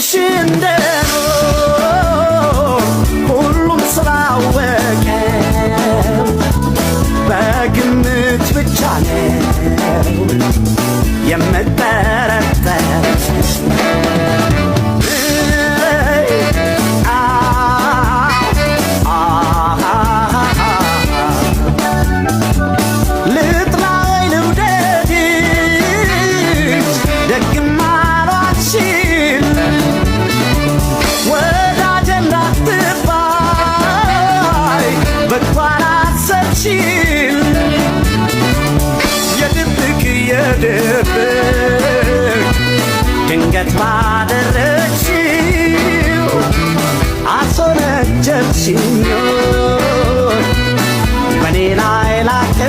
አብሬሽ እንደኖር ሁሉም ስላወቀው በግምት ብቻ ነው የምጠረጠረው ልጥላይ ልውደድሽ ደግም አሏችል ወዳጄ እንዳትባይ በቷን አሰብችል የድብቅ ድንገት ባደረግሽው አስወነጀልሽኝ በኔ ላይ ላከ